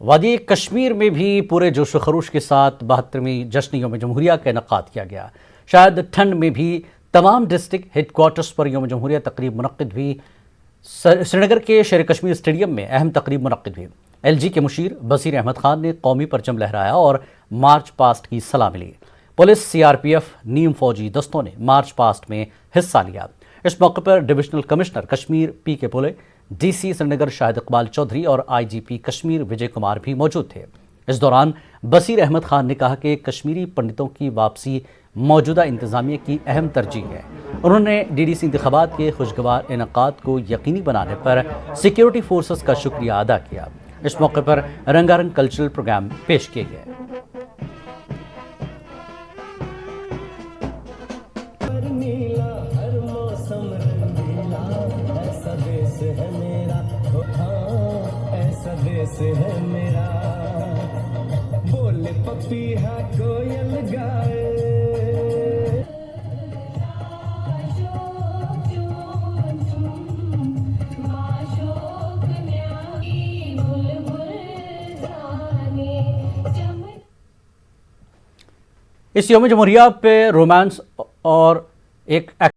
وادی کشمیر میں بھی پورے جوش و خروش کے ساتھ 72ویں جشن یوم جمہوریہ کا انعقاد کیا گیا۔ شاید ٹھنڈ میں بھی تمام ڈسٹرکٹ ہیڈ کوارٹرز پر یوم جمہوریہ تقریب منعقد ہوئی۔ سری نگر کے شیر کشمیر اسٹیڈیم میں اہم تقریب منعقد ہوئی۔ LG کے مشیر وزیر احمد خان نے قومی پرچم لہرایا اور مارچ پاسٹ کی سلام لی۔ پولیس، CRPF، نیم فوجی دستوں نے مارچ پاسٹ میں حصہ لیا۔ اس موقع پر divisional commissioner Kashmir PK Pole, DC Srinagar Shahid Iqbal Chaudhary اور IGP کشمیر وجے کمار بھی موجود تھے۔ اس دوران وزیر احمد خان نے کہا کہ کشمیری پنڈتوں کی واپسی موجودہ انتظامیہ کی اہم ترجیح ہے۔ انہوں نے DDC انتخابات کے خوشگوار انعقاد کو یقینی بنانے پر سیکیورٹی فورسز کا شکریہ ادا کیا۔ اس موقع پر رنگارنگ کلچرل پروگرام پیش کیے گئے۔ اس یوم جمہوریہ پہ رومانس اور ایک